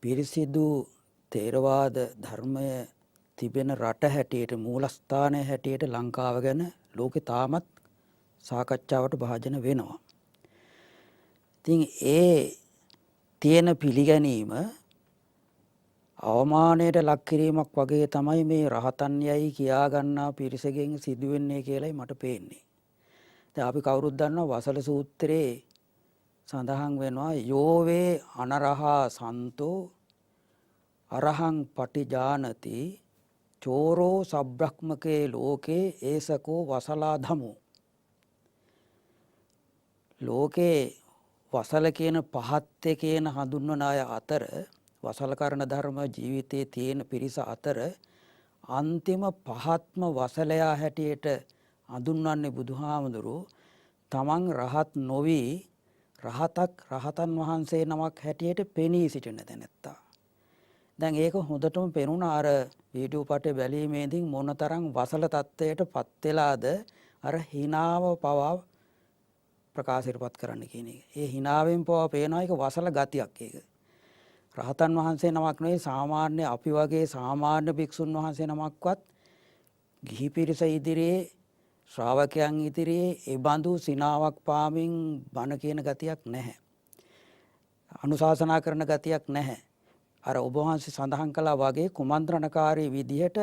පිරිසිදු තේරවාද ධර්මය තිබෙන රට හැටියට මූලස්ථානය හැටියට ලංකාව ගැන ලෝකෙ තාමත් සාකච්ඡාවට භාජන වෙනවා. ඉතින් ඒ තියෙන පිළිගැනීම අවමානයට ලක් කිරීමක් වගේ තමයි මේ රහතන් යයි කියා ගන්නා පිරිසගෙන් සිදුවෙන්නේ කියලායි මට පේන්නේ. දැන් අපි කවුරුත් දන්නවා වසල සූත්‍රයේ සඳහන් වෙනවා යෝවේ අනරහා සන්තෝ අරහං පටිජානති චෝරෝ සබ්‍රහ්මකේ ලෝකේ ඒසකෝ වසලා ධමෝ. ලෝකේ වසල කියන පහත්ය කියන හඳුන්වන අය අතර වසල කරන ධර්ම ජීවිතයේ තියෙන පිරිස අතර අන්තිම පහත්ම වසලයා හැටියට හඳුන්වන්නේ බුදුහාමුදුරුවෝ තමන් රහත් නොවි රහතන් වහන්සේ නමක් හැටියට පෙනී සිටින තැනැත්තා. දැන් ඒක හොඳටම පෙනුණ අර වීඩියෝ පටේ බැලීමේදී මොනතරම් වසල තත්ත්වයට පත් වෙලාද අර හිනාව පවා ප්‍රකාශයටපත් කරන්න කියන එක. ඒ හිනාවෙන් පවා පේනවා ඒක වසල ගතියක් ඒක. රහතන් වහන්සේ නමක් නෙවෙයි සාමාන්‍ය අපි වගේ සාමාන්‍ය භික්ෂුන් වහන්සේ නමක්වත් ගිහි පිරිස ඉදිරියේ ශ්‍රාවකයන් ඉදිරියේ ඒ බඳු සිනාවක් පාමින් බණ කියන ගතියක් නැහැ. අනුශාසනා කරන ගතියක් නැහැ. අර ඔබ වහන්සේ සඳහන් කළා වගේ කුමන්ත්‍රණකාරී විදිහට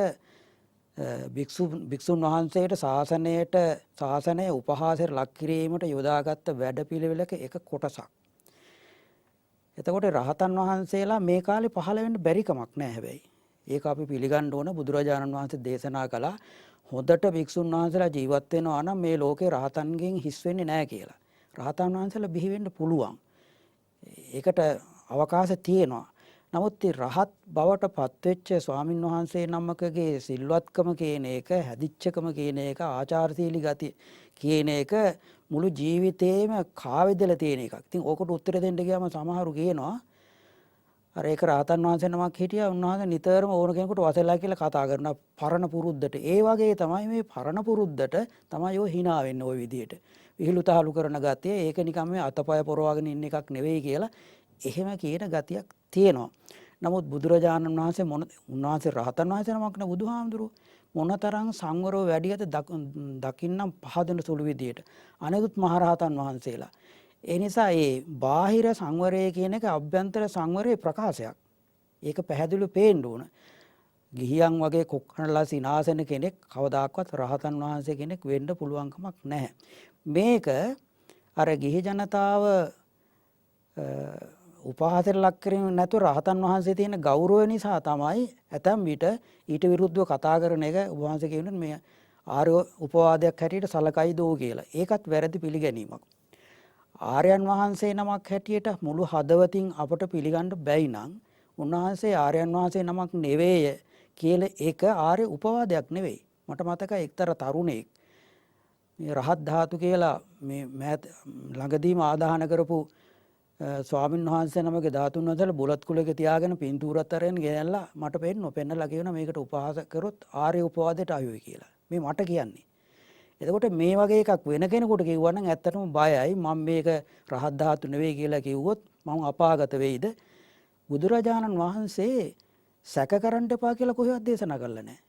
භික්ෂුන් වහන්සේට ශාසනයේ උපහාසයට ලක් කිරීමට යොදාගත්ත වැඩපිළිවෙලක එක කොටසක්. එතකොට රහතන් වහන්සේලා මේ කාලේ පහළ වෙන්න බැරි කමක් නැහැ හැබැයි. ඒක අපි පිළිගන්න ඕන. බුදුරජාණන් වහන්සේ දේශනා කළා හොඳට භික්ෂුන් වහන්සේලා ජීවත් වෙනවා නම් මේ ලෝකේ රහතන්ගෙන් හිස් වෙන්නේ නැහැ කියලා. රහතන් වහන්සේලා බිහි වෙන්න පුළුවන්. ඒකට අවකාශ තියෙනවා. නමුත් රහත් බවට පත්වෙච්ච ස්වාමින් වහන්සේ නමකගේ සිල්වත්කම කියන එක, හැදිච්චකම කියන එක, ආචාරශීලී ගතිය කියන එක මුළු ජීවිතේම කාවැදලා තියෙන එකක්. ඉතින් ඕකට උත්තර දෙන්න ගියාම සමහරු කියනවා අර ඒක රහතන් වහන්සේ නමක් හිටියා උන්වහන්සේ නිතරම ඕන කෙනෙකුට වසලා කියලා කතා කරන පරණ පුරුද්දට. ඒ වගේ තමයි මේ පරණ පුරුද්දට තමයි ඔය hina වෙන්නේ ওই විදියට. විහිළු තහළු කරන ගතිය ඒක නිකන් මේ අතපය පොරවගෙන ඉන්න එකක් නෙවෙයි කියලා එහෙම කියන ගතියක් තියෙනවා. නමුත් බුදුරජාණන් වහන්සේ උන්වහන්සේ රහතන් වහන්සේ නමක් නේ බුදුහාමුදුරුවෝ මොනතරම් සංවරව වැඩියද දකින්නම් පහදන සුළු විදියට අනෙකුත් මහරහතන් වහන්සේලා. ඒ නිසා ඒ බාහිර සංවරය කියන එක අභ්‍යන්තර සංවරයේ ප්‍රකාශයක්. ඒක පැහැදිලිව පේන්න ඕන. ගිහියන් වගේ කොක්කනලා සිනාසන කෙනෙක් කවදාකවත් රහතන් වහන්සේ කෙනෙක් වෙන්න පුළුවන් කමක් නැහැ. මේක අර ගිහි ජනතාව උපහාසයට ලක් කරන්නේ නැතුව රහතන් වහන්සේ තියෙන ගෞරවය නිසා තමයි ඇතැම් විට ඊට විරුද්ධව කතා කරන එක වහන්සේ කියනවා මේ ආර්ය උපවාදයක් හැටියට සලකයි දෝ කියලා. ඒකත් වැරදි පිළිගැනීමක්. ආර්යයන් වහන්සේ නමක් හැටියට මුළු හදවතින් අපට පිළිගන්න බැයි නම් උන්වහන්සේ ආර්යයන් වහන්සේ නමක් නෙවෙයි කියලා ඒක ආර්ය උපවාදයක් නෙවෙයි. මට මතකයි එක්තරා තරුණයෙක් මේ රහත් ධාතු කියලා මේ ළඟදීම ආදාහන කරපු ස්වාමීන් වහන්සේ නමගේ ධාතුන් වහන්සේලා බුලත් කුලයක තියාගෙන පින්තූරත් අරගෙන ගෙනල්ලා මට පෙන්නලා කියනවා මේකට උපහාස කරොත් ආර්ය උපවාදයට අයුයි කියලා. මේ මට කියන්නේ. එතකොට මේ වගේ එකක් වෙන කෙනෙකුට කිව්වා නම් ඇත්තටම බයයි. මම මේක රහත් ධාතු නෙවෙයි කියලා කිව්වොත් මම අපාගත වෙයිද? බුදුරජාණන් වහන්සේ සැක කරන්න එපා කියලා කොහෙවත් දේශනා කළා නැහැ.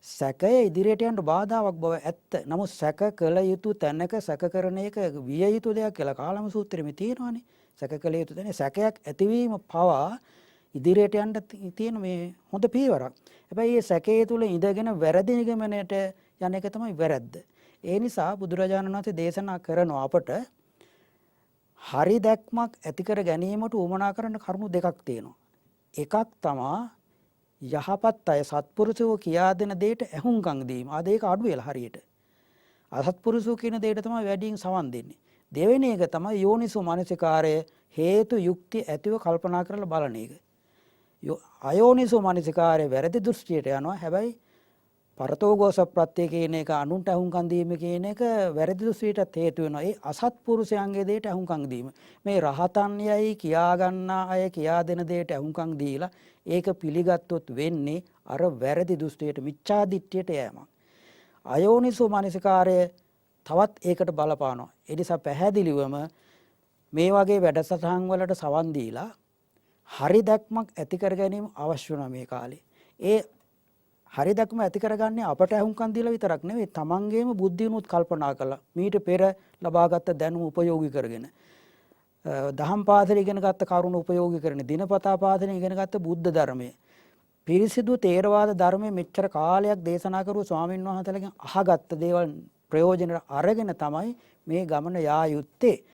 සැකය ඉදිරියට යන්න බාධාවක් බව ඇත්ත. නමුත් සැක කළ යුතු තැනක සැක කරන එක විය යුතු දෙයක් කියලා කාලම සූත්‍රෙමේ තියෙනවානේ. සැක කළ යුතු තැන සැකයක් ඇතිවීම පවා ඉදිරියට යන්න තියෙන මේ හොඳ පියවරක්. හැබැයි මේ සැකයේ තුල ඉඳගෙන වැරදි නිගමනයට යන එක තමයි වැරද්ද. ඒ නිසා බුදුරජාණන් වහන්සේ දේශනා කරනවා අපට හරි දැක්මක් ඇති කර ගැනීමට උවමනා කරන කරුණු දෙකක් තියෙනවා. එකක් තමයි යහපත් අය සත්පුරුෂයෝ කියා දෙන දෙයට ඇහුම්කන් දීම. ආ දෙක අඩු වෙලා හරියට. අසත්පුරුෂෝ කියන දෙයට තමයි වැඩියෙන් සවන් දෙන්නේ. දෙවෙනි එක තමයි යෝනිසෝ මනසිකාරය හේතු යුක්ති ඇතිව කල්පනා කරලා බලන එක. අයෝනිසෝ මනසිකාරය වැරදි දෘෂ්ටියට යනවා. හැබැයි පරතෝගෝස ප්‍රත්‍ය කියන එක අනුන්ට ඇහුම්කන් දීම කියන එක වැරදි දෘෂ්ටියටත් හේතු වෙනවා. ඒ අසත්පුරුෂයන්ගේ දෙයට ඇහුම්කන් දීම. මේ රහතන් යයි කියා ගන්නා අය කියා දෙන දෙයට ඇහුම්කන් දීලා ඒක පිළිගත්තොත් වෙන්නේ අර වැරදි දෘෂ්ටියට මිච්ඡා දිට්ඨියට යෑමක්. අයෝනිසෝ මනසිකාරය තවත් ඒකට බලපානවා. ඒ නිසා පැහැදිලිවම මේ වගේ වැඩසටහන් වලට සවන් දීලා හරි දැක්මක් ඇති කර ගැනීම අවශ්‍ය වුණා මේ කාලේ. ඒ හරි දැක්ම ඇති කරගන්නේ අපට අහුම්කම් දීලා විතරක් නෙවෙයි තමන්ගේම බුද්ධියනුත් කල්පනා කළා. මීට පෙර ලබාගත් දැනුම උපයෝගී කරගෙන දහම් පාසල ඉගෙන ගත්ත කරුණ උපයෝගී කරගෙන දිනපතා පාසල ඉගෙන ගත්ත බුද්ධ ධර්මයේ පිරිසිදු තේරවාද ධර්මයේ මෙච්චර කාලයක් දේශනා කරු ස්වාමීන් වහන්සේලාගෙන් අහගත්ත දේවල් ප්‍රයෝජන අරගෙන තමයි මේ ගමන යා යුත්තේ.